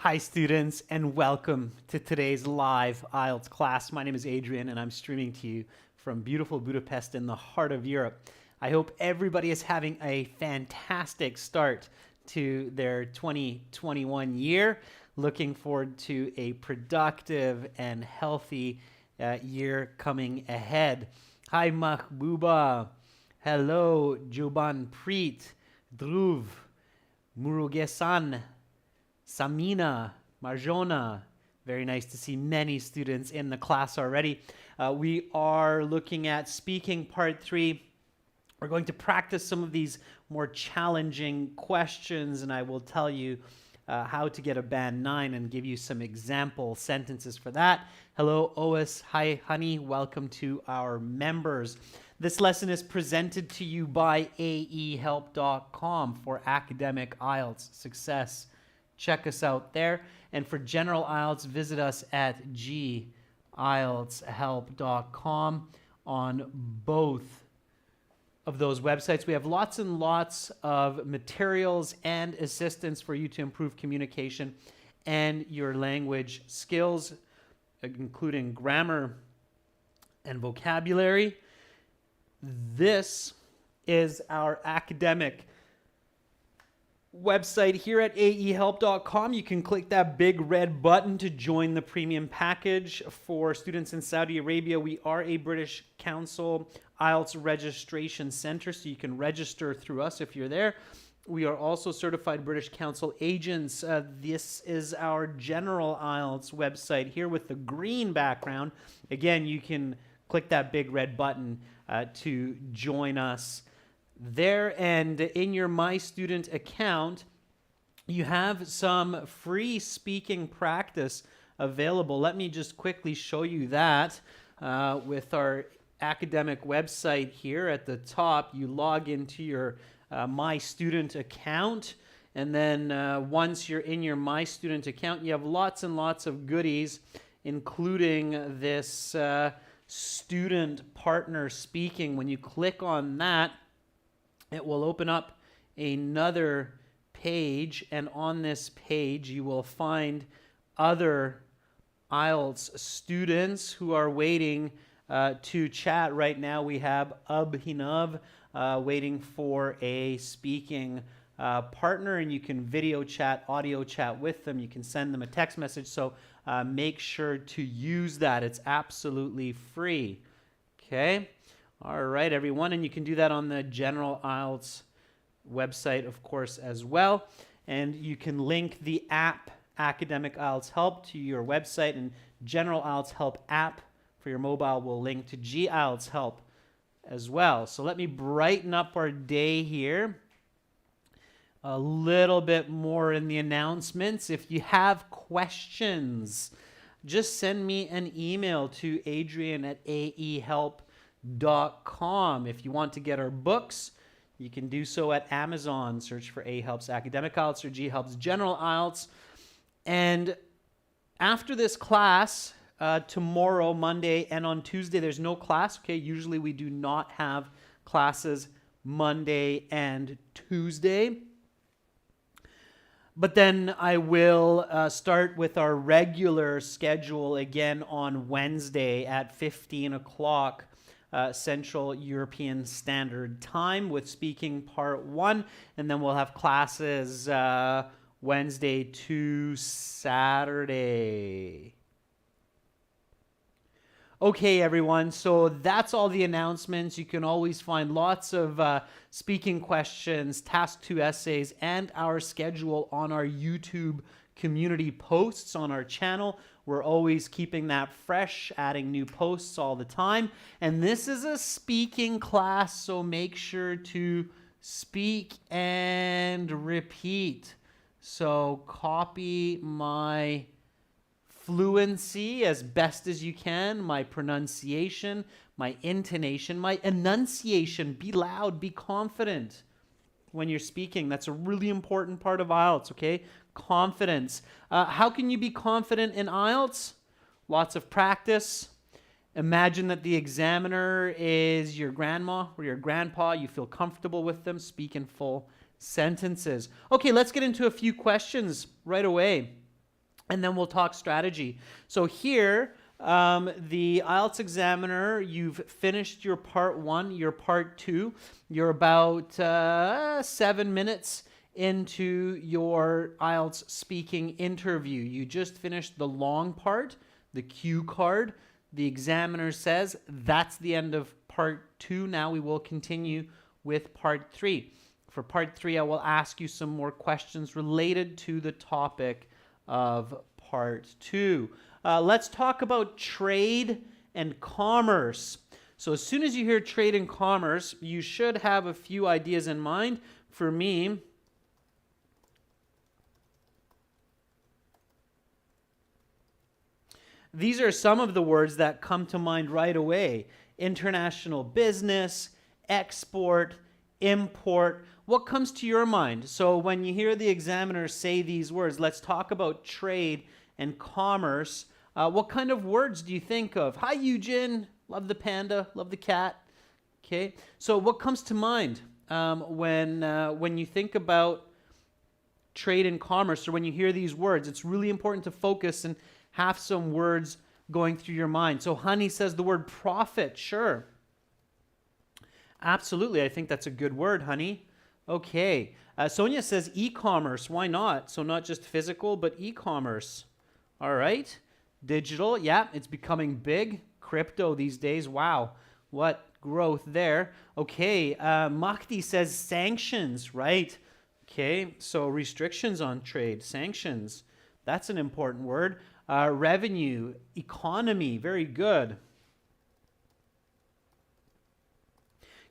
Hi students, and welcome to today's live IELTS class. My name is Adrian and I'm streaming to you from beautiful Budapest in the heart of Europe. I hope everybody is having a fantastic start to their 2021 year. Looking forward to a productive and healthy year coming ahead. Hi Mahbuba. Hello Juban Preet. Dhruv. Murugesan. Samina, Marjona, very nice to see many students in the class already. We are looking at speaking part 3. We're going to practice some of these more challenging questions, and I will tell you how to get a band 9 and give you some example sentences for that. Hello, Ois. Hi, honey. Welcome to our members. This lesson is presented to you by aehelp.com for academic IELTS success. Check us out there. And for general IELTS, visit us at IELTShelp.com on both of those websites. We have lots and lots of materials and assistance for you to improve communication and your language skills, including grammar and vocabulary. This is our academic website here at aehelp.com. You can click that big red button to join the premium package. For students in Saudi Arabia, we are a British Council IELTS registration center, so you can register through us if you're there. We are also certified British Council agents. This is our general IELTS website here with the green background. Again, you can click that big red button to join us there. And in your My Student account, you have some free speaking practice available. Let me just quickly show you that with our academic website here at the top. You log into your My Student account, and then once you're in your My Student account, you have lots and lots of goodies, including this student partner speaking. When you click on that, it will open up another page, and on this page you will find other IELTS students who are waiting to chat. Right now we have Abhinav waiting for a speaking partner, and you can video chat, audio chat with them. You can send them a text message, so make sure to use that. It's absolutely free. Okay? All right, everyone, and you can do that on the General IELTS website, of course, as well. And you can link the app Academic IELTS Help to your website, and General IELTS Help app for your mobile will link to GIELTS Help as well. So let me brighten up our day here a little bit more in the announcements. If you have questions, just send me an email to adrian@aehelp.com. If you want to get our books, you can do so at Amazon. Search for A-Helps Academic IELTS or G-Helps General IELTS. And after this class, tomorrow, Monday, and on Tuesday, there's no class. Okay, usually we do not have classes Monday and Tuesday. But then I will start with our regular schedule again on Wednesday at 15 o'clock. Central European Standard Time with speaking part 1, and then we'll have classes Wednesday to Saturday. Okay, everyone, so that's all the announcements. You can always find lots of speaking questions, task 2 essays, and our schedule on our YouTube community posts on our channel. We're always keeping that fresh, adding new posts all the time. And this is a speaking class, so make sure to speak and repeat. So copy my fluency as best as you can, my pronunciation, my intonation, my enunciation. Be loud, be confident when you're speaking. That's a really important part of IELTS, okay? Confidence. How can you be confident in IELTS? Lots of practice. Imagine that the examiner is your grandma or your grandpa. You feel comfortable with them. Speak in full sentences. Okay, let's get into a few questions right away. and then we'll talk strategy. So here, the IELTS examiner, you've finished your part 1, your part 2. You're about 7 minutes into your IELTS speaking interview. You just finished the long part, the cue card. The examiner says that's the end of part 2. Now we will continue with part 3. For part 3, I will ask you some more questions related to the topic of part 2. Let's talk about trade and commerce. So as soon as you hear trade and commerce, you should have a few ideas in mind. For me, these are some of the words that come to mind right away. International business, export, import. What comes to your mind? So when you hear the examiner say these words, let's talk about trade and commerce. What kind of words do you think of? Hi, Eugen. Love the panda. Love the cat. Okay. So what comes to mind when you think about trade and commerce, or when you hear these words? It's really important to focus and have some words going through your mind. So Honey says the word profit. Sure. Absolutely. I think that's a good word, Honey. Okay. Sonia says e-commerce. Why not? So not just physical, but e-commerce. All right. Digital. Yeah, it's becoming big. Crypto these days. Wow. What growth there. Okay. Mahdi says sanctions. Right. Okay. So restrictions on trade. Sanctions. That's an important word. Revenue. Economy. Very good.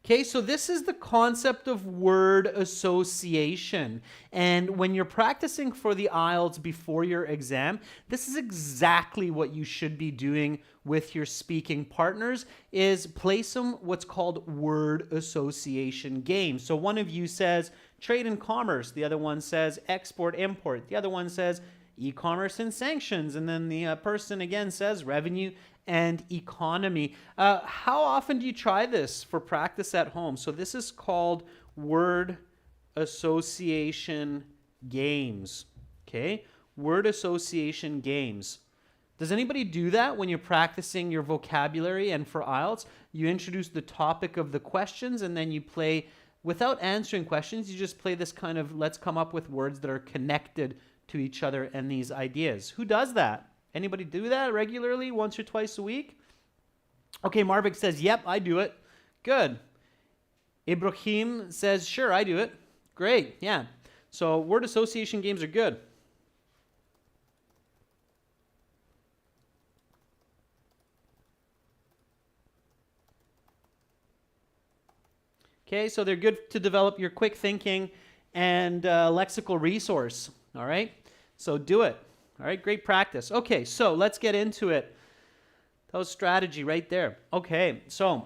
Okay, so this is the concept of word association. And when you're practicing for the IELTS before your exam, this is exactly what you should be doing with your speaking partners, is play some what's called word association games. So one of you says trade and commerce, the other one says export, import, the other one says e-commerce and sanctions, and then the person again says revenue and economy. How often do you try this for practice at home? So this is called word association games. Okay, word association games. Does anybody do that when you're practicing your vocabulary? And for IELTS, you introduce the topic of the questions, and then you play, without answering questions, you just play this kind of, let's come up with words that are connected to each other and these ideas. Who does that? Anybody do that regularly, once or twice a week? Okay, Marvik says, yep, I do it. Good. Ibrahim says, sure, I do it. Great, yeah. So word association games are good. Okay, so they're good to develop your quick thinking and lexical resource. All right, so do it. All right, great practice. Okay, so let's get into it. That was strategy right there. Okay, so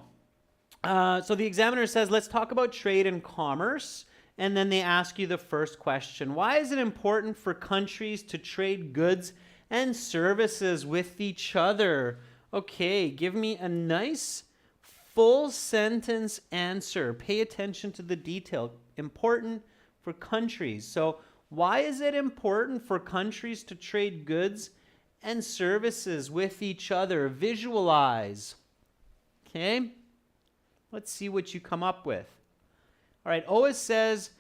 the examiner says, let's talk about trade and commerce. And then they ask you the first question. Why is it important for countries to trade goods and services with each other? Okay, give me a nice full sentence answer. Pay attention to the detail. Important for countries. So why is it important for countries to trade goods and services with each other? Visualize. Okay? Let's see what you come up with. All right, Ois says,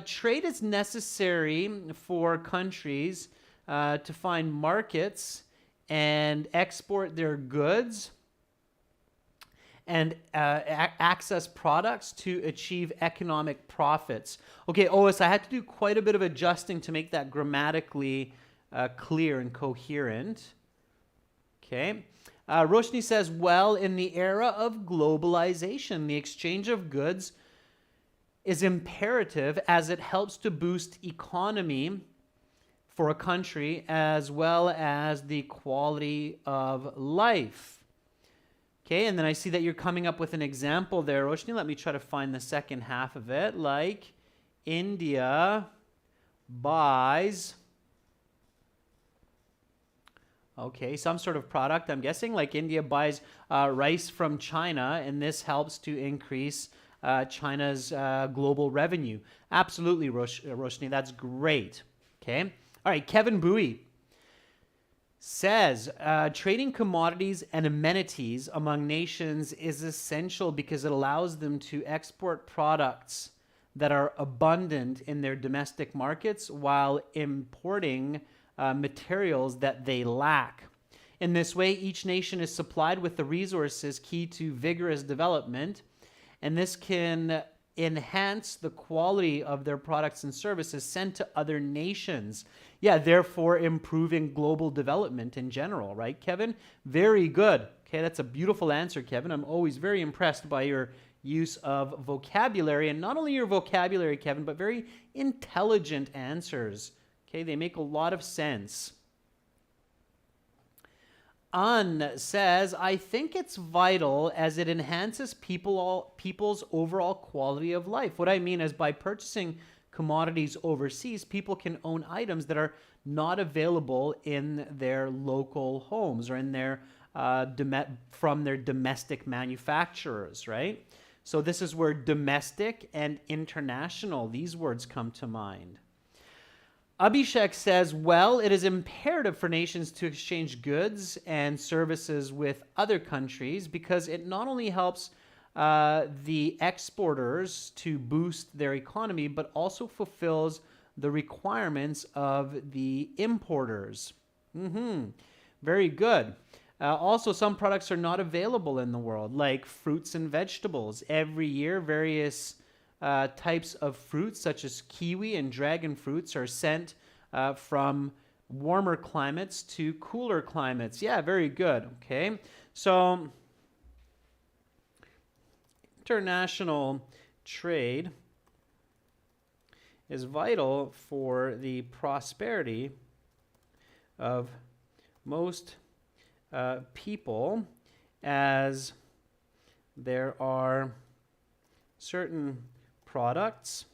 trade is necessary for countries to find markets and export their goods and access products to achieve economic profits. Okay, Ois, I had to do quite a bit of adjusting to make that grammatically clear and coherent. Okay. Roshni says, well, in the era of globalization, the exchange of goods is imperative as it helps to boost economy for a country as well as the quality of life. Okay, and then I see that you're coming up with an example there, Roshni. Let me try to find the second half of it. Like, India buys, okay, some sort of product, I'm guessing. Like India buys rice from China, and this helps to increase China's global revenue. Absolutely, Roshni, that's great. Okay, all right, Kevin Bowie. says trading commodities and amenities among nations is essential because it allows them to export products that are abundant in their domestic markets while importing materials that they lack. In this way, each nation is supplied with the resources key to vigorous development, and this can enhance the quality of their products and services sent to other nations. Yeah, therefore improving global development in general, right, Kevin? Very good. Okay, that's a beautiful answer, Kevin. I'm always very impressed by your use of vocabulary, and not only your vocabulary, Kevin, but very intelligent answers. Okay, they make a lot of sense. Says, I think it's vital as it enhances people's overall quality of life. What I mean is by purchasing commodities overseas, people can own items that are not available in their local homes or in their from their domestic manufacturers, right? So this is where domestic and international, these words come to mind. Abhishek says, well, it is imperative for nations to exchange goods and services with other countries because it not only helps the exporters to boost their economy, but also fulfills the requirements of the importers. Very good. Also, some products are not available in the world, like fruits and vegetables. Every year, various types of fruits, such as kiwi and dragon fruits, are sent from warmer climates to cooler climates. Yeah, very good. Okay, so international trade is vital for the prosperity of most people, as there are certain products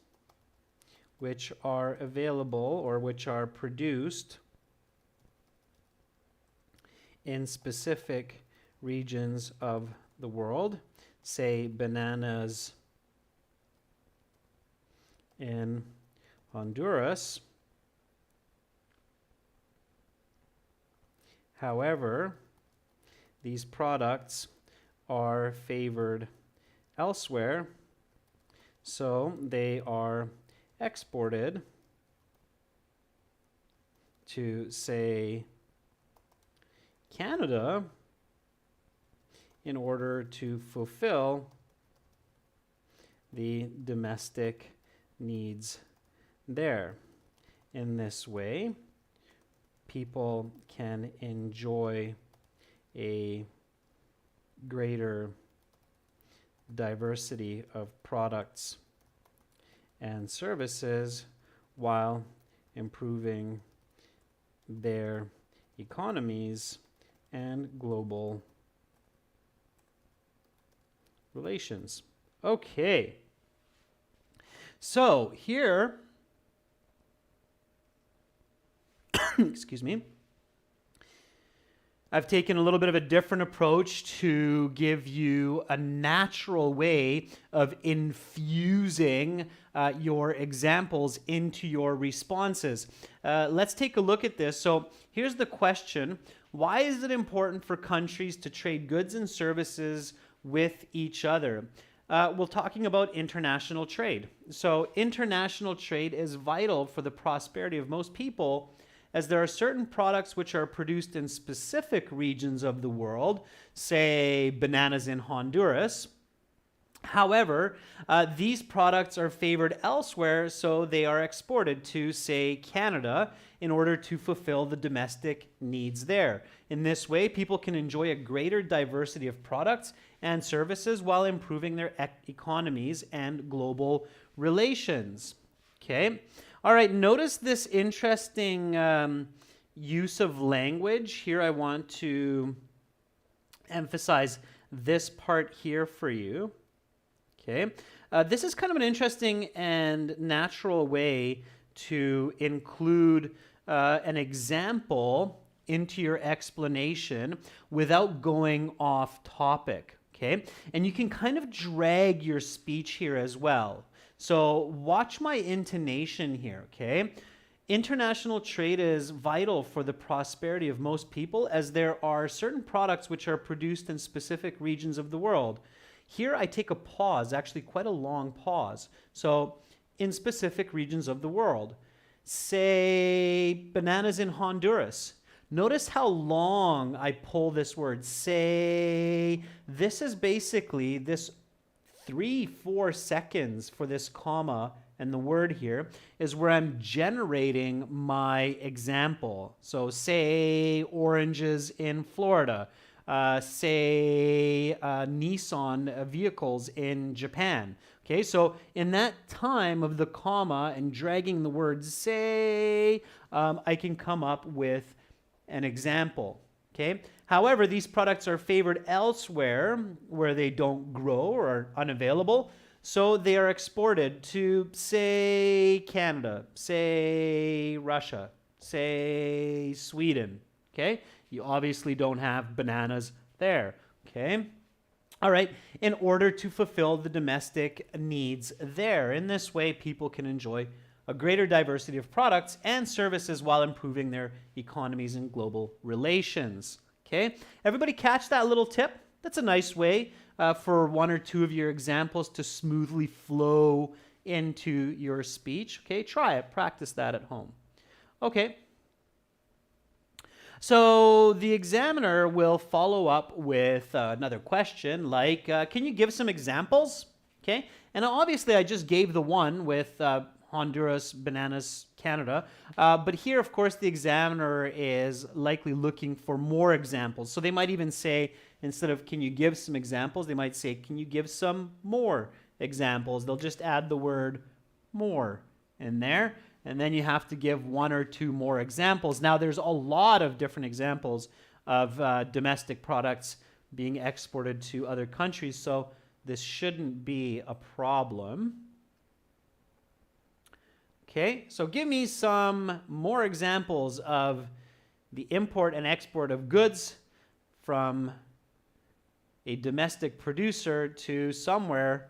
which are available or which are produced in specific regions of the world, say bananas in Honduras. However, these products are favored elsewhere, so they are exported to, say, Canada in order to fulfill the domestic needs there. In this way, people can enjoy a greater diversity of products and services while improving their economies and global relations. Okay. So here, excuse me, I've taken a little bit of a different approach to give you a natural way of infusing your examples into your responses. Let's take a look at this. So here's the question. Why is it important for countries to trade goods and services with each other? We're talking about international trade. So international trade is vital for the prosperity of most people, as there are certain products which are produced in specific regions of the world, say bananas in Honduras. However, these products are favored elsewhere, so they are exported to, say, Canada in order to fulfill the domestic needs there. In this way, people can enjoy a greater diversity of products and services while improving their economies and global relations. Okay? All right, notice this interesting use of language. Here I want to emphasize this part here for you. Okay, this is kind of an interesting and natural way to include an example into your explanation without going off topic. Okay, and you can kind of drag your speech here as well. So watch my intonation here, okay? International trade is vital for the prosperity of most people, as there are certain products which are produced in specific regions of the world. Here I take a pause, actually quite a long pause. So, in specific regions of the world. Say bananas in Honduras. Notice how long I pull this word. Say, this is basically this 3-4 seconds for this comma and the word here is where I'm generating my example. So say oranges in Florida. Say Nissan vehicles in Japan. Okay, so in that time of the comma and dragging the word say, I can come up with an example. Okay. However, these products are favored elsewhere where they don't grow or are unavailable. So they are exported to, say, Canada, say, Russia, say, Sweden. Okay. You obviously don't have bananas there. Okay. All right. In order to fulfill the domestic needs there. In this way, people can enjoy a greater diversity of products and services while improving their economies and global relations. Okay, everybody catch that little tip? That's a nice way for one or two of your examples to smoothly flow into your speech. Okay, try it, practice that at home. Okay, so the examiner will follow up with another question like, can you give some examples? Okay, and obviously I just gave the one with Honduras, bananas, Canada. But here, of course, the examiner is likely looking for more examples. So they might even say, instead of can you give some examples, they might say, can you give some more examples? They'll just add the word more in there. And then you have to give one or two more examples. Now, there's a lot of different examples of domestic products being exported to other countries. So this shouldn't be a problem. Okay, so give me some more examples of the import and export of goods from a domestic producer to somewhere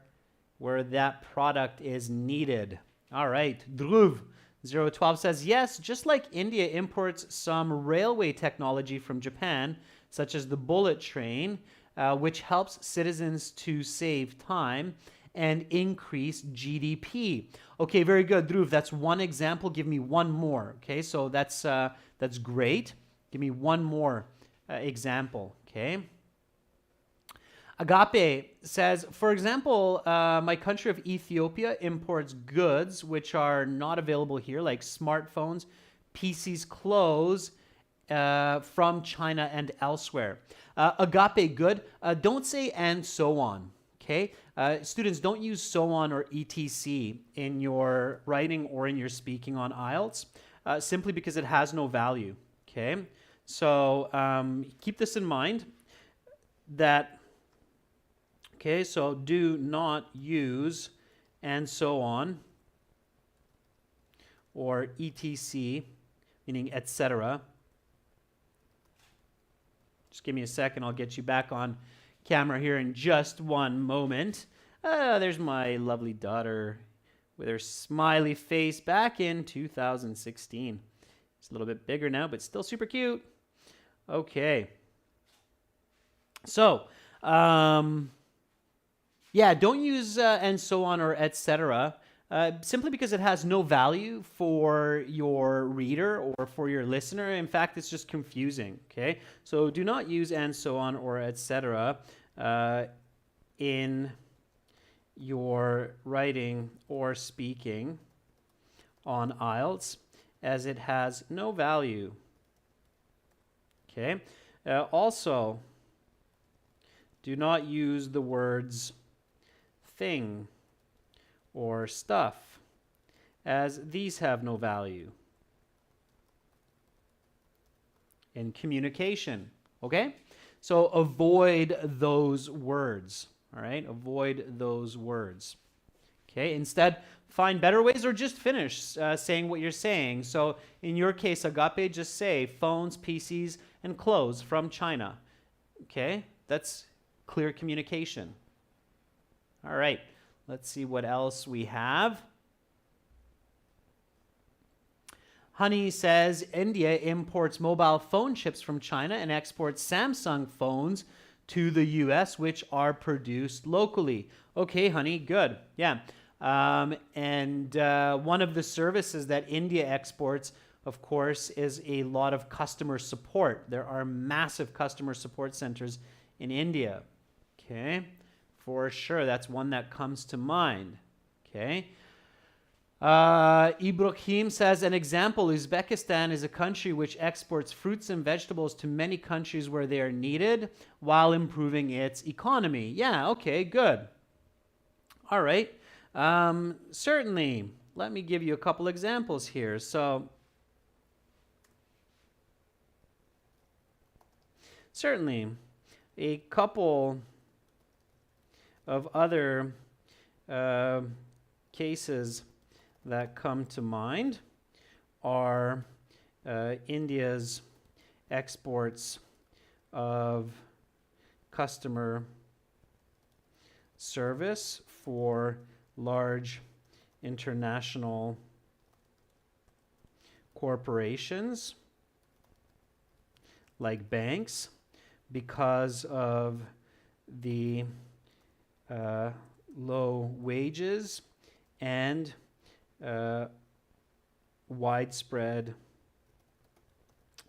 where that product is needed. All right, Dhruv 012 says, yes, just like India imports some railway technology from Japan, such as the bullet train, which helps citizens to save time and increase GDP. Okay, very good, Dhruv. That's one example. Give me one more. Okay, so that's great. Give me one more example. Okay. Agape says, for example, my country of Ethiopia imports goods which are not available here, like smartphones, PCs, clothes, from China and elsewhere. Agape, good. Don't say and so on. Okay, students, don't use so on or etc in your writing or in your speaking on IELTS, simply because it has no value. Okay, so keep this in mind. That okay, so do not use and so on or etc, meaning etc. Just give me a second. I'll get you back on camera here in just one moment. There's my lovely daughter with her smiley face back in 2016. It's a little bit bigger now, but still super cute. Okay. So, yeah, don't use and so on or etc. Simply because it has no value for your reader or for your listener. In fact, it's just confusing, okay? So do not use and so on or etc. In your writing or speaking on IELTS, as it has no value, okay? Also, do not use the words thing or stuff, as these have no value in communication, okay? So avoid those words, all right? Avoid those words, okay? Instead, find better ways or just finish saying what you're saying. So in your case, Agape, just say phones, PCs, and clothes from China, okay? That's clear communication. All right. Let's see what else we have. Honey says India imports mobile phone chips from China and exports Samsung phones to the US, which are produced locally. Okay, Honey, good. Yeah. And one of the services that India exports, of course, is a lot of customer support. There are massive customer support centers in India. Okay, for sure. That's one that comes to mind. Okay. Ibrahim says, an example, Uzbekistan is a country which exports fruits and vegetables to many countries where they are needed while improving its economy. Yeah, okay, good. All right. Certainly. Let me give you a couple examples here. So, certainly, a couple of other cases that come to mind are India's exports of customer service for large international corporations like banks because of the low wages and widespread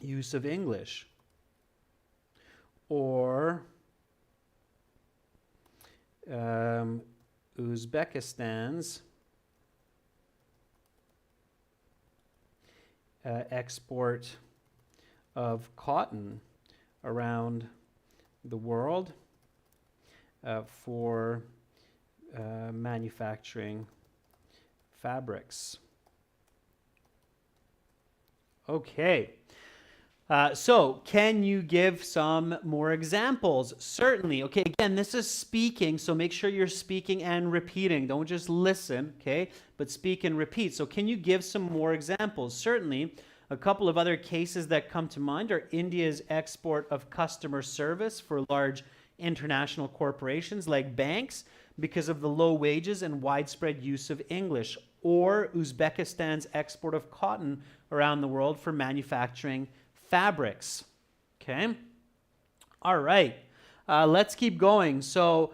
use of English. Or Uzbekistan's export of cotton around the world for manufacturing fabrics. Okay. So, can you give some more examples? Certainly. Okay, again, this is speaking, so make sure you're speaking and repeating. Don't just listen, okay? But speak and repeat. So, can you give some more examples? Certainly. A couple of other cases that come to mind are India's export of customer service for large international corporations like banks because of the low wages and widespread use of English, or Uzbekistan's export of cotton around the world for manufacturing fabrics. Okay? All right. Let's keep going. So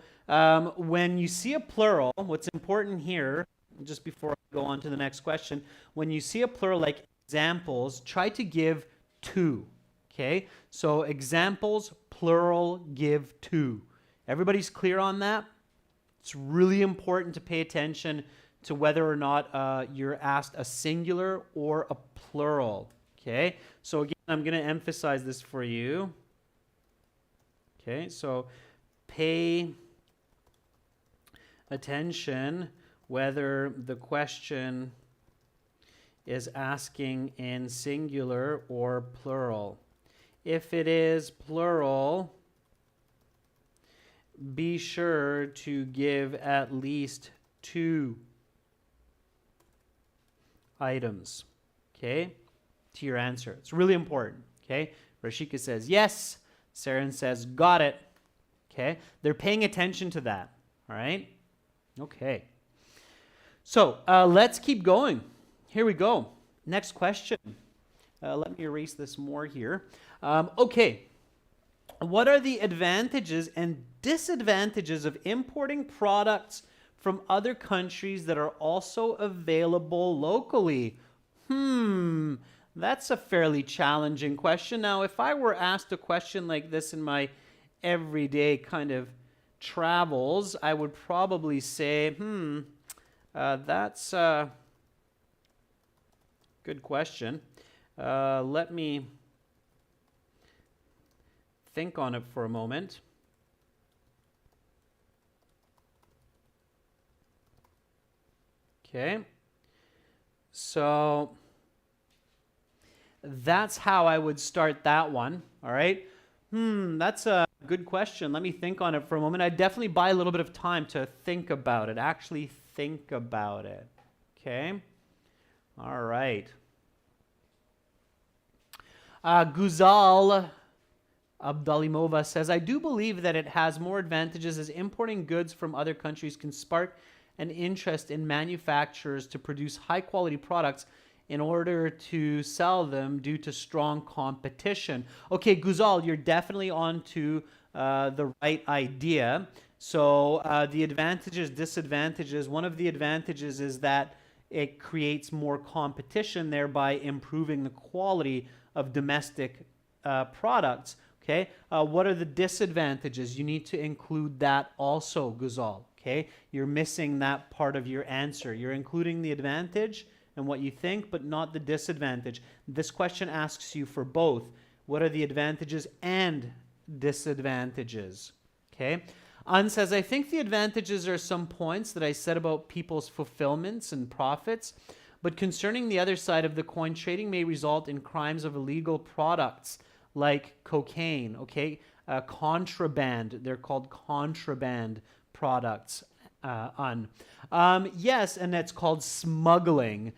when you see a plural, what's important here, just before I go on to the next question, when you see a plural like examples, try to give two. Okay? So examples, plural, give two. Everybody's clear on that? It's really important to pay attention to whether or not you're asked a singular or a plural. Okay, so again, I'm going to emphasize this for you. Okay, so pay attention whether the question is asking in singular or plural. If it is plural, be sure to give at least two items, okay, to your answer. It's really important, okay? Rashika says yes. Saren says got it, okay? They're paying attention to that, all right? Okay. So let's keep going. Here we go. Next question. Let me erase this more here. Okay. What are the advantages and disadvantages of importing products from other countries that are also available locally? That's a fairly challenging question. Now, if I were asked a question like this in my everyday kind of travels, I would probably say, that's a good question. Let me think on it for a moment. Okay. So that's how I would start that one. All right. That's a good question. Let me think on it for a moment. I definitely buy a little bit of time to think about it. Actually think about it. Okay. All right. Guzal Abdalimova says, I do believe that it has more advantages as importing goods from other countries can spark an interest in manufacturers to produce high quality products in order to sell them due to strong competition. Okay, Guzal, you're definitely on to the right idea. So the advantages, disadvantages, one of the advantages is that it creates more competition, thereby improving the quality of domestic products. Okay, what are the disadvantages? You need to include that also, Guzal. Okay, you're missing that part of your answer. You're including the advantage and what you think, but not the disadvantage. This question asks you for both. What are the advantages and disadvantages? Okay. An says, I think the advantages are some points that I said about people's fulfillments and profits, but concerning the other side of the coin, trading may result in crimes of illegal products like cocaine, okay? Contraband, they're called contraband products. Yes, and that's called smuggling.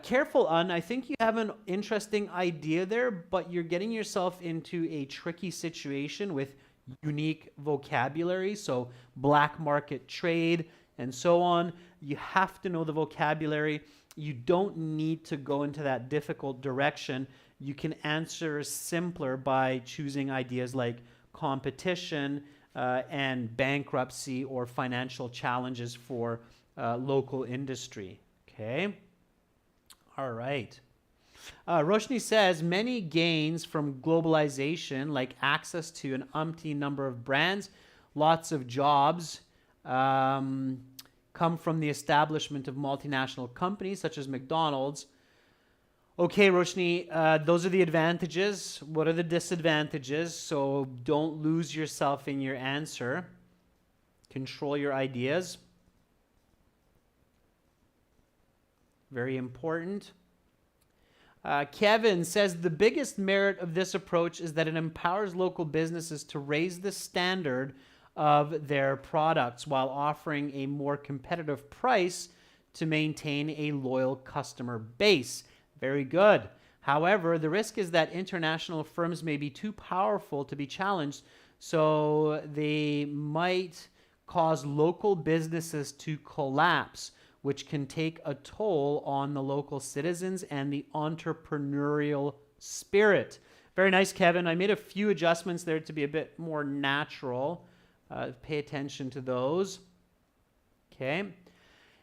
Careful, I think you have an interesting idea there, but you're getting yourself into a tricky situation with unique vocabulary, so black market trade and so on. You have to know the vocabulary. You don't need to go into that difficult direction. You can answer simpler by choosing ideas like competition and bankruptcy or financial challenges for local industry. Okay? All right. Roshni says, many gains from globalization, like access to an umpteen number of brands, lots of jobs, come from the establishment of multinational companies such as McDonald's. Okay, Roshni, those are the advantages. What are the disadvantages? So don't lose yourself in your answer. Control your ideas. Very important. Kevin says, the biggest merit of this approach is that it empowers local businesses to raise the standard of their products while offering a more competitive price to maintain a loyal customer base. Very good. However, the risk is that international firms may be too powerful to be challenged, so they might cause local businesses to collapse, which can take a toll on the local citizens and the entrepreneurial spirit. Very nice, Kevin. I made a few adjustments there to be a bit more natural. Pay attention to those. Okay.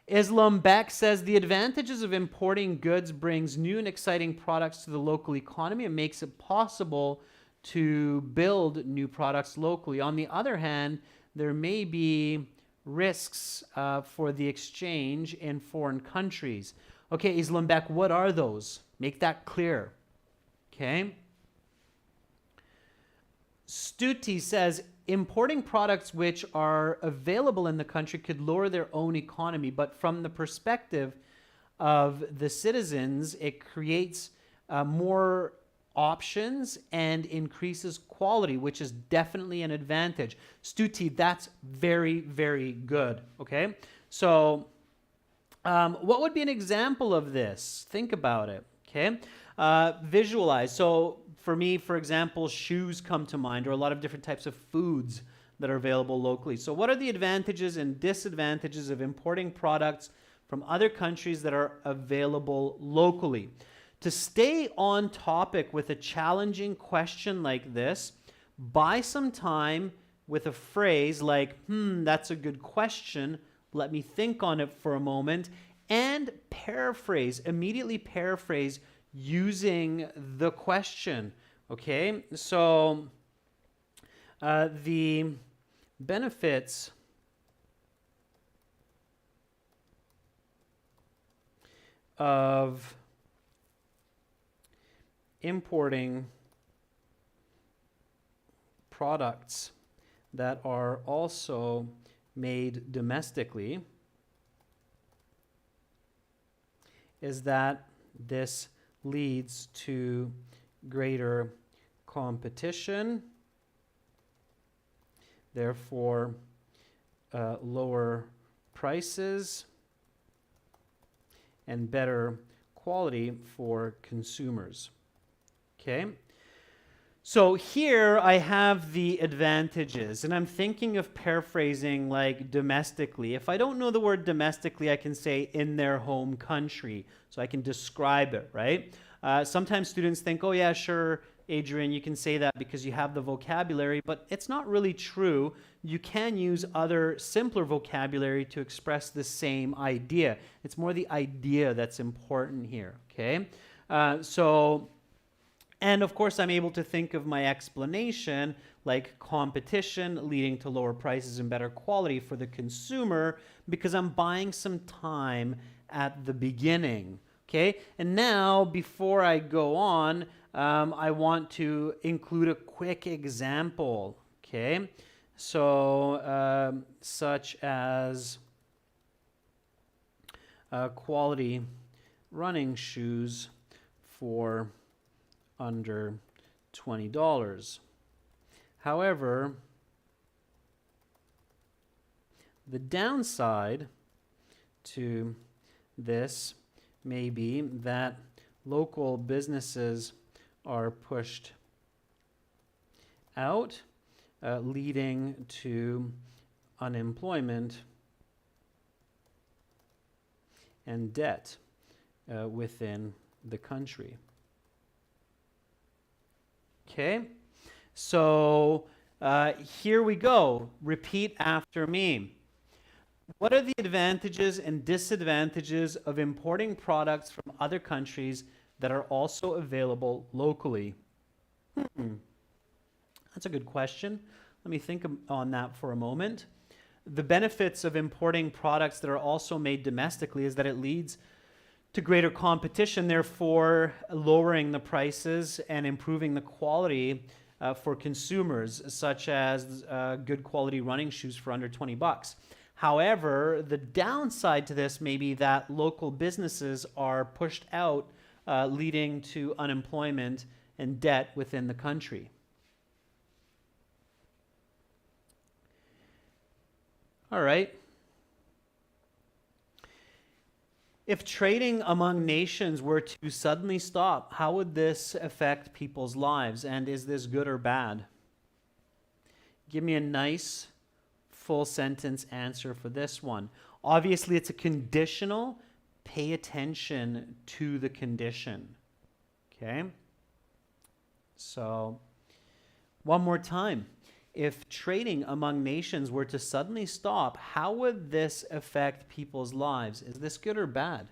Islam Beck says, the advantages of importing goods brings new and exciting products to the local economy and makes it possible to build new products locally. On the other hand, there may be risks for the exchange in foreign countries. Okay, Islam Beck, what are those? Make that clear. Okay. Stuti says, importing products which are available in the country could lower their own economy, but from the perspective of the citizens, it creates more options and increases quality, which is definitely an advantage. Stuti, that's very, very good. Okay, so what would be an example of this? Think about it. Okay, visualize. So for me, for example, shoes come to mind, or a lot of different types of foods that are available locally. So what are the advantages and disadvantages of importing products from other countries that are available locally? To stay on topic with a challenging question like this, buy some time with a phrase like, that's a good question. Let me think on it for a moment, and paraphrase, immediately paraphrase using the question. Okay, so the benefits of importing products that are also made domestically is that this leads to greater competition, therefore lower prices and better quality for consumers. Okay, So here I have the advantages, and I'm thinking of paraphrasing like domestically. If I don't know the word domestically, I can say in their home country, so I can describe it, right? Sometimes students think, oh yeah, sure, Adrian, you can say that because you have the vocabulary, but it's not really true. You can use other simpler vocabulary to express the same idea. It's more the idea that's important here, okay? And of course, I'm able to think of my explanation like competition leading to lower prices and better quality for the consumer because I'm buying some time at the beginning. Okay, and now before I go on, I want to include a quick example. Okay, so such as quality running shoes for under $20. However, the downside to this may be that local businesses are pushed out, leading to unemployment and debt within the country. Okay, so here we go. Repeat after me. What are the advantages and disadvantages of importing products from other countries that are also available locally? That's a good question. Let me think on that for a moment. The benefits of importing products that are also made domestically is that it leads to greater competition, therefore lowering the prices and improving the quality for consumers, such as good quality running shoes for under $20. However, the downside to this may be that local businesses are pushed out, leading to unemployment and debt within the country. All right. If trading among nations were to suddenly stop, how would this affect people's lives? And is this good or bad? Give me a nice full sentence answer for this one. Obviously, it's a conditional. Pay attention to the condition. Okay? So, one more time. If trading among nations were to suddenly stop, how would this affect people's lives? Is this good or bad?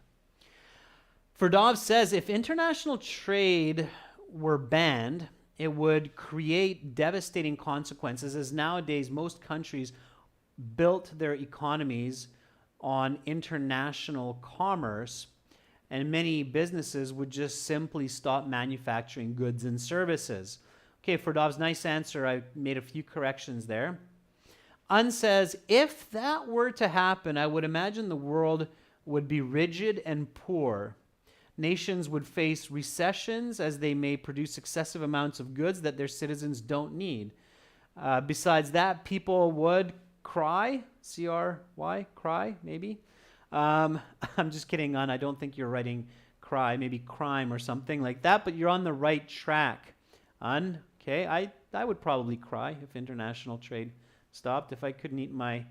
Ferdov says if international trade were banned, it would create devastating consequences, as nowadays most countries built their economies on international commerce, and many businesses would just simply stop manufacturing goods and services. Okay, Ferdov's nice answer. I made a few corrections there. Un says, if that were to happen, I would imagine the world would be rigid and poor. Nations would face recessions as they may produce excessive amounts of goods that their citizens don't need. Besides that, people would cry, C-R-Y, cry, maybe. I'm just kidding, Un. I don't think you're writing cry, maybe crime or something like that, but you're on the right track, Un. Okay, I would probably cry if international trade stopped. If I couldn't eat my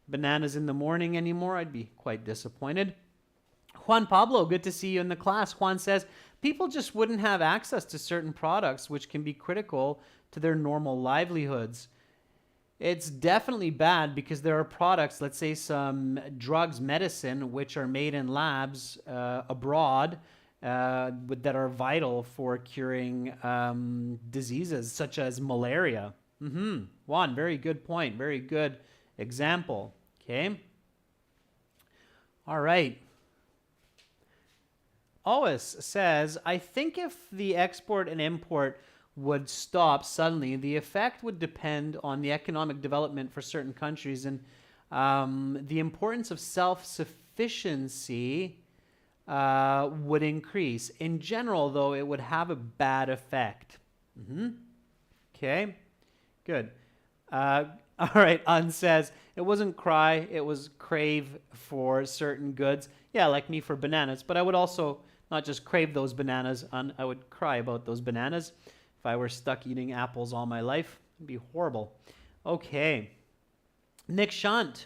bananas in the morning anymore, I'd be quite disappointed. Juan Pablo, good to see you in the class. Juan says, people just wouldn't have access to certain products which can be critical to their normal livelihoods. It's definitely bad because there are products, let's say some drugs, medicine, which are made in labs abroad, that are vital for curing diseases such as malaria. Juan, very good point. Very good example. Okay. All right. Ois says, I think if the export and import would stop suddenly, the effect would depend on the economic development for certain countries and the importance of self-sufficiency would increase. In general, though, it would have a bad effect. Okay, good. All right, Un says, it wasn't cry, it was crave for certain goods. Yeah, like me for bananas, but I would also not just crave those bananas, I would cry about those bananas. If I were stuck eating apples all my life, it'd be horrible. Okay. Nick Shunt,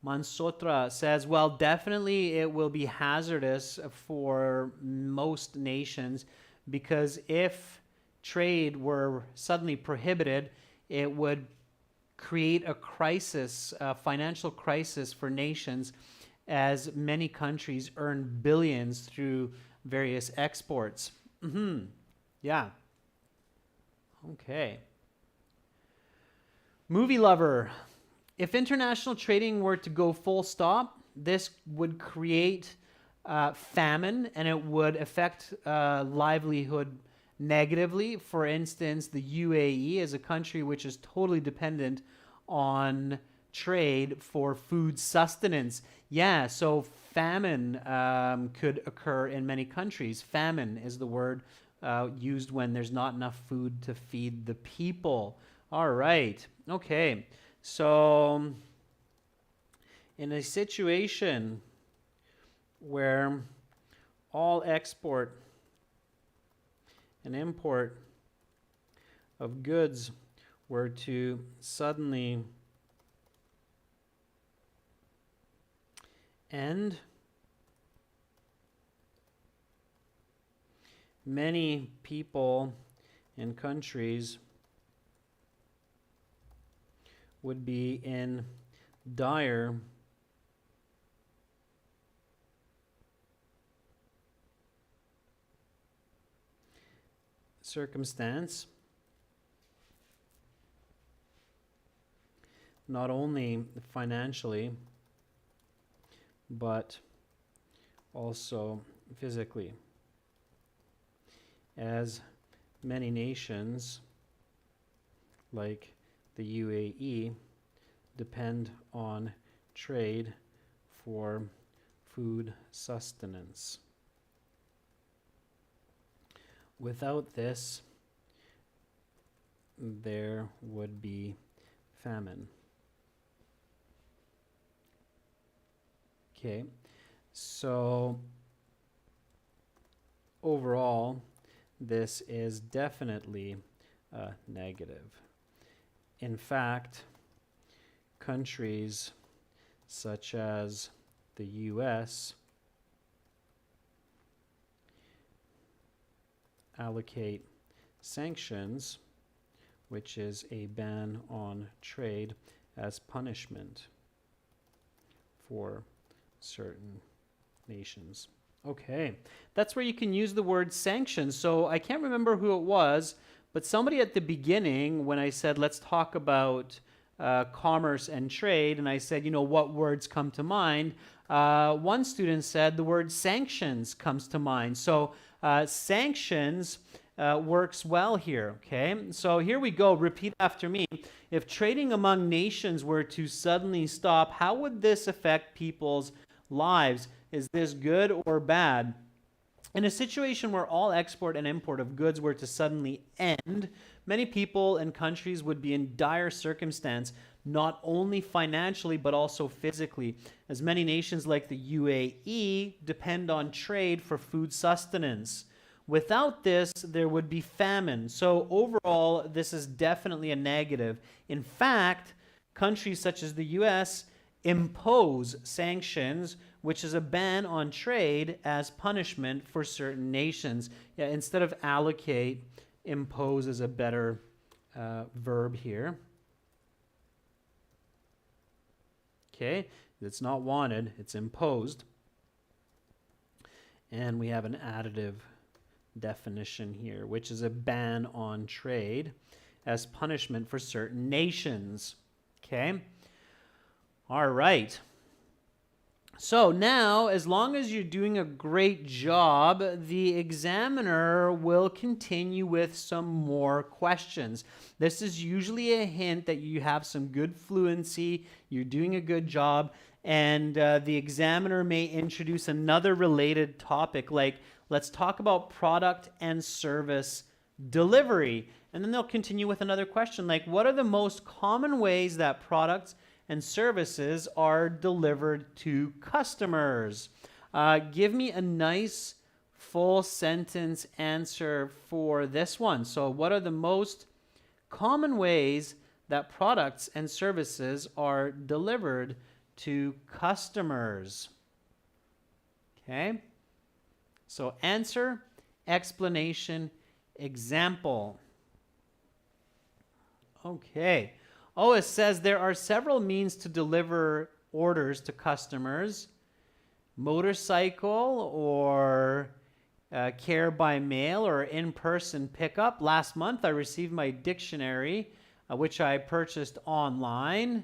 Mansotra says, well, definitely it will be hazardous for most nations because if trade were suddenly prohibited, it would create a crisis, a financial crisis for nations as many countries earn billions through various exports. Yeah. Okay. Movie lover. If international trading were to go full stop, this would create famine and it would affect livelihood negatively. For instance, the UAE is a country which is totally dependent on trade for food sustenance. Yeah, so famine could occur in many countries. Famine is the word used when there's not enough food to feed the people. All right. Okay. So in a situation where all export and import of goods were to suddenly end, many people and countries would be in dire circumstance, not only financially, but also physically, as many nations like the UAE depend on trade for food sustenance. Without this, there would be famine. Okay, so overall, this is definitely negative. In fact, countries such as the US allocate sanctions, which is a ban on trade, as punishment for certain nations. Okay, that's where you can use the word sanctions. So I can't remember who it was, but somebody at the beginning, when I said, let's talk about commerce and trade, and I said, you know, what words come to mind? One student said the word sanctions comes to mind. So sanctions works well here, okay? So here we go. Repeat after me. If trading among nations were to suddenly stop, how would this affect people's lives? Is this good or bad? In a situation where all export and import of goods were to suddenly end, many people and countries would be in dire circumstance, not only financially but also physically, as many nations like the UAE depend on trade for food sustenance. Without this, there would be famine. So overall, this is definitely a negative. In fact, countries such as the US impose sanctions, which is a ban on trade, as punishment for certain nations. Yeah, instead of allocate, impose is a better verb here. Okay, it's not wanted, it's imposed. And we have an additive definition here, which is a ban on trade as punishment for certain nations. Okay? All right. So now, as long as you're doing a great job, the examiner will continue with some more questions. This is usually a hint that you have some good fluency, you're doing a good job, and the examiner may introduce another related topic, like let's talk about product and service delivery. And then they'll continue with another question, like what are the most common ways that products and services are delivered to customers? Give me a nice full sentence answer for this one. So what are the most common ways that products and services are delivered to customers? Okay. So answer, explanation, example. Okay. Oh, it says there are several means to deliver orders to customers. Motorcycle or care by mail or in-person pickup. Last month I received my dictionary, which I purchased online.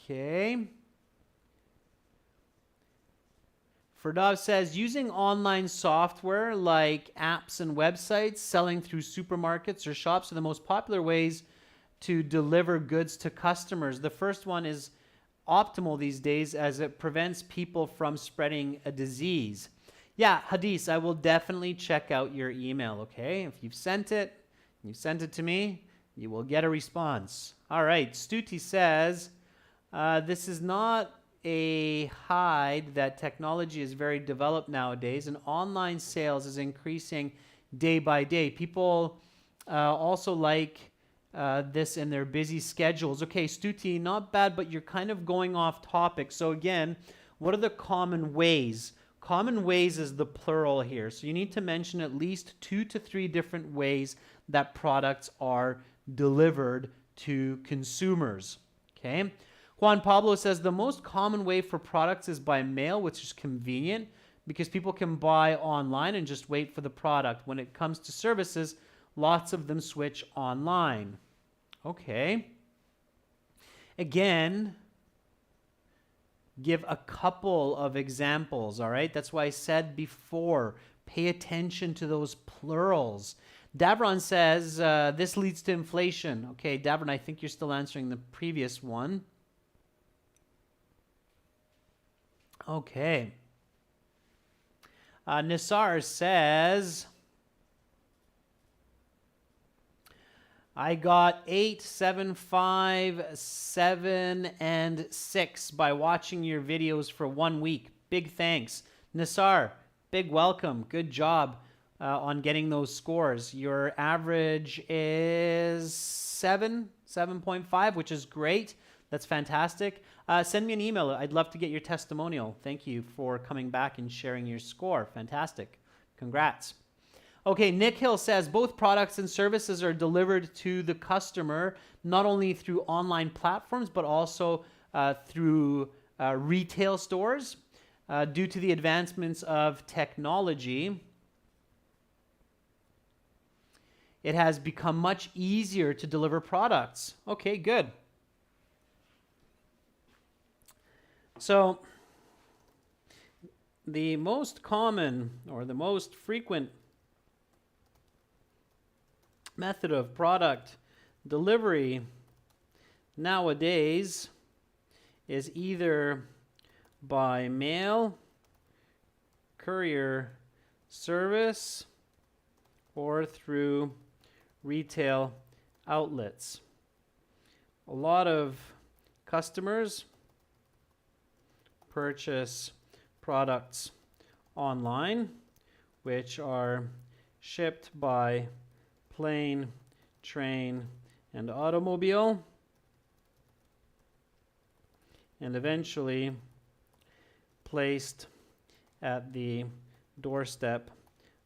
Okay. Ferdav says, using online software like apps and websites, selling through supermarkets or shops are the most popular ways to deliver goods to customers. The first one is optimal these days as it prevents people from spreading a disease. Yeah, Hadis, I will definitely check out your email, okay? If you've sent it to me, you will get a response. All right, Stuti says, this is not a hide that technology is very developed nowadays and online sales is increasing day by day. People also like this in their busy schedules. Okay, Stuti, not bad, but you're kind of going off topic. So again, what are the common ways? Common ways is the plural here. So you need to mention at least 2 to 3 different ways that products are delivered to consumers. Okay. Juan Pablo says the most common way for products is by mail, which is convenient because people can buy online and just wait for the product. When it comes to services, lots of them switch online. Okay. Again, give a couple of examples, all right? That's why I said before, pay attention to those plurals. Davron says, this leads to inflation. Okay, Davron, I think you're still answering the previous one. Okay. Nisar says, I got 8, 7, 5, 7, and 6 by watching your videos for 1 week. Big thanks. Nisar, big welcome. Good job on getting those scores. Your average is 7.5, which is great. That's fantastic. Send me an email. I'd love to get your testimonial. Thank you for coming back and sharing your score. Fantastic. Congrats. Okay, Nick Hill says both products and services are delivered to the customer, not only through online platforms, but also through retail stores. Due to the advancements of technology, it has become much easier to deliver products. Okay, good. So the most common or the most frequent method of product delivery nowadays is either by mail, courier service, or through retail outlets. A lot of customers purchase products online, which are shipped by plane, train, and automobile, and eventually placed at the doorstep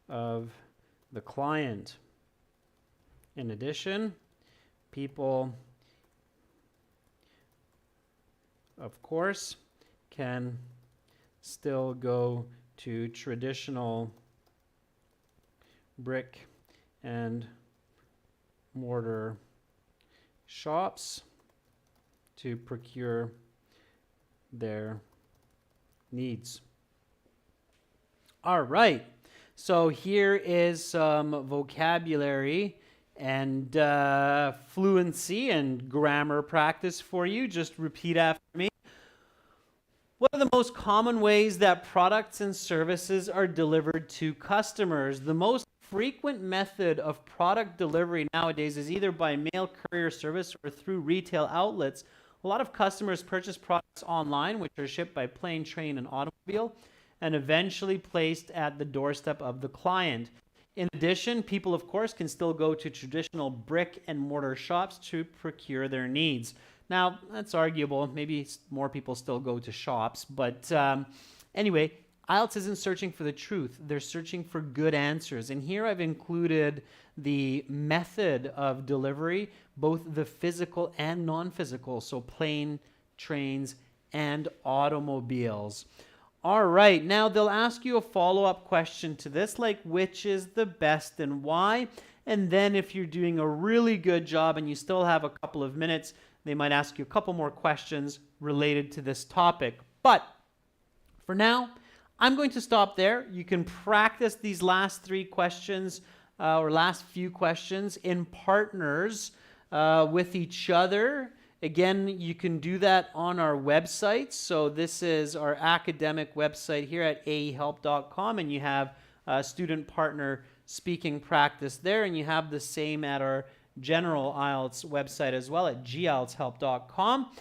of the client. In addition, people, of course, can still go to traditional brick and mortar shops to procure their needs. All right, so here is some vocabulary and fluency and grammar practice for you. Just repeat after me. What are the most common ways that products and services are delivered to customers? The most frequent method of product delivery nowadays is either by mail, courier service, or through retail outlets. A lot of customers purchase products online, which are shipped by plane, train, and automobile, and eventually placed at the doorstep of the client. In addition, people, of course, can still go to traditional brick and mortar shops to procure their needs. Now, that's arguable. Maybe more people still go to shops. But anyway, IELTS isn't searching for the truth. They're searching for good answers. And here I've included the method of delivery, both the physical and non-physical, so plane, trains, and automobiles. All right, now they'll ask you a follow-up question to this, like which is the best and why? And then if you're doing a really good job and you still have a couple of minutes, they might ask you a couple more questions related to this topic. But for now, I'm going to stop there. You can practice these last three questions or last few questions in partners with each other. Again, you can do that on our website. So this is our academic website here at aehelp.com, and you have student partner speaking practice there, and you have the same at our general IELTS website as well at gieltshelp.com.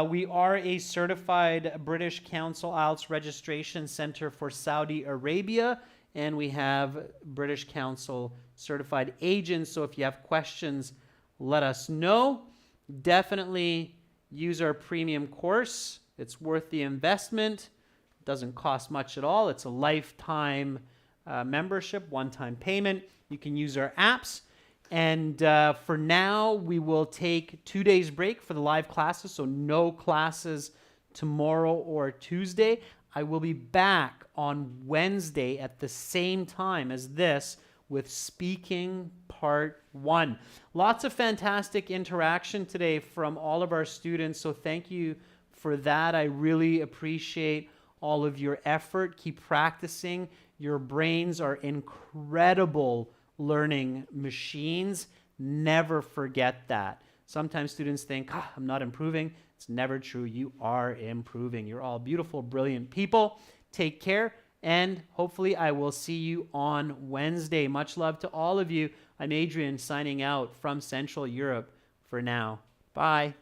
We are a certified British Council IELTS registration center for Saudi Arabia, and we have British Council certified agents. So if you have questions, let us know. Definitely use our premium course. It's worth the investment. It doesn't cost much at all. It's a lifetime membership, one-time payment. You can use our apps. And for now, we will take 2 days break for the live classes, so no classes tomorrow or Tuesday. I will be back on Wednesday at the same time as this with speaking part 1. Lots of fantastic interaction today from all of our students, so thank you for that. I really appreciate all of your effort. Keep practicing. Your brains are incredible learning machines. Never forget that. Sometimes students think, I'm not improving. It's never true. You are improving. You're all beautiful, brilliant people. Take care, and hopefully I will see you on Wednesday. Much love to all of you. I'm Adrian signing out from Central Europe for now. Bye.